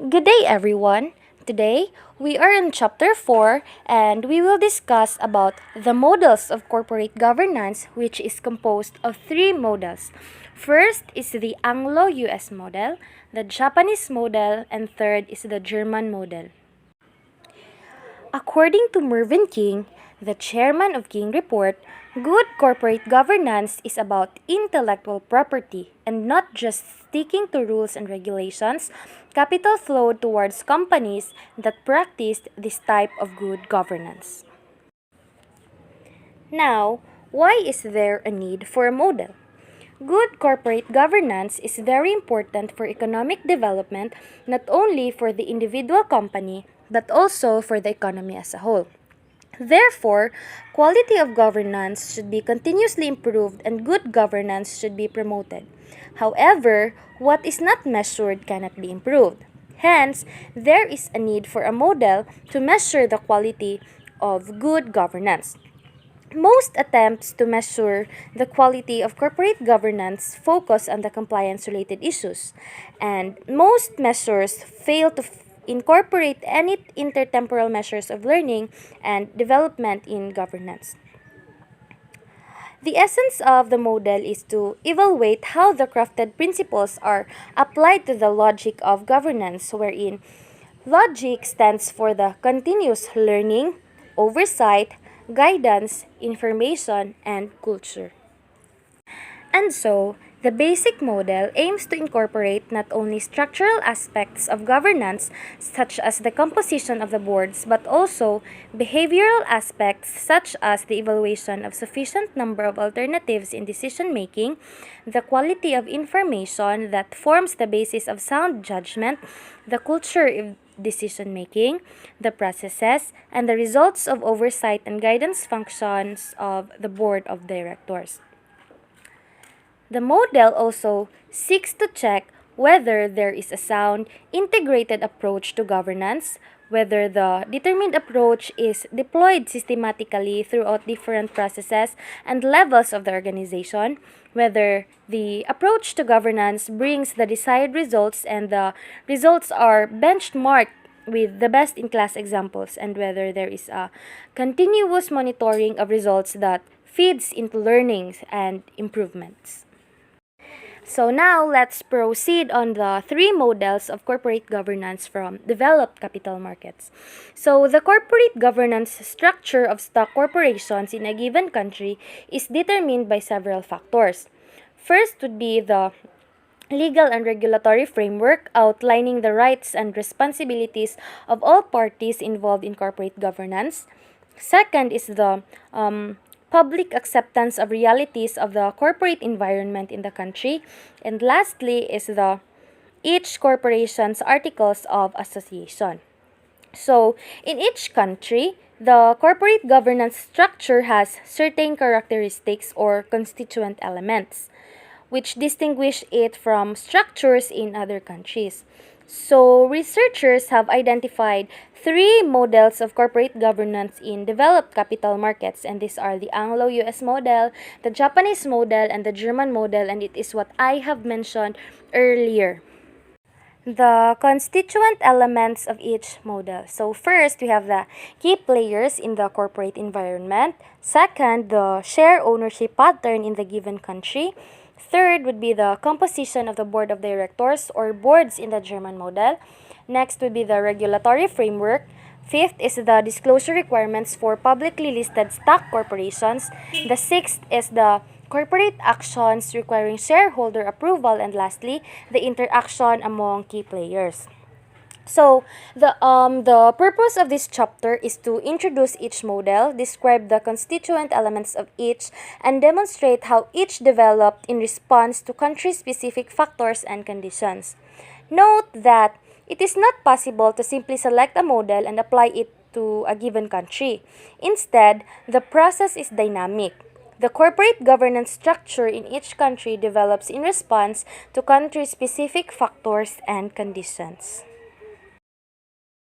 Good day, everyone. Today, we are in chapter 4 and we will discuss about the models of corporate governance, which is composed of three models. First is the Anglo-US model, the Japanese model, and third is the German model. According to Mervyn King, the chairman of King Report, good corporate governance is about intellectual property and not just sticking to rules and regulations. Capital flowed towards companies that practiced this type of good governance. Now, why is there a need for a model? Good corporate governance is very important for economic development, not only for the individual company, but also for the economy as a whole. Therefore, quality of governance should be continuously improved and good governance should be promoted. However, what is not measured cannot be improved. Hence, there is a need for a model to measure the quality of good governance. Most attempts to measure the quality of corporate governance focus on the compliance-related issues, and most measures fail to incorporate any intertemporal measures of learning and development in governance. The essence of the model is to evaluate how the crafted principles are applied to the logic of governance, wherein logic stands for the continuous learning, oversight, guidance, information, and culture. And so, the basic model aims to incorporate not only structural aspects of governance, such as the composition of the boards, but also behavioral aspects, such as the evaluation of sufficient number of alternatives in decision making, the quality of information that forms the basis of sound judgment, the culture of decision making, the processes, and the results of oversight and guidance functions of the board of directors. The model also seeks to check whether there is a sound, integrated approach to governance, whether the determined approach is deployed systematically throughout different processes and levels of the organization, whether the approach to governance brings the desired results and the results are benchmarked with the best-in-class examples, and whether there is a continuous monitoring of results that feeds into learnings and improvements. So now, let's proceed on the three models of corporate governance from developed capital markets. So, the corporate governance structure of stock corporations in a given country is determined by several factors. First would be the legal and regulatory framework outlining the rights and responsibilities of all parties involved in corporate governance. Second is the public acceptance of realities of the corporate environment in the country. And lastly is the each corporation's articles of association. So, in each country, the corporate governance structure has certain characteristics or constituent elements, which distinguish it from structures in other countries. So, researchers have identified three models of corporate governance in developed capital markets, and these are the Anglo-US model, the Japanese model, and the German model, and it is what I have mentioned earlier. The constituent elements of each model. So first, we have the key players in the corporate environment. Second, the share ownership pattern in the given country. Third would be the composition of the board of directors or boards in the German model. Next would be the regulatory framework. Fifth is the disclosure requirements for publicly listed stock corporations. The sixth is the corporate actions requiring shareholder approval. And lastly, the interaction among key players. So, the purpose of this chapter is to introduce each model, describe the constituent elements of each, and demonstrate how each developed in response to country-specific factors and conditions. Note that it is not possible to simply select a model and apply it to a given country. Instead, the process is dynamic. The corporate governance structure in each country develops in response to country-specific factors and conditions.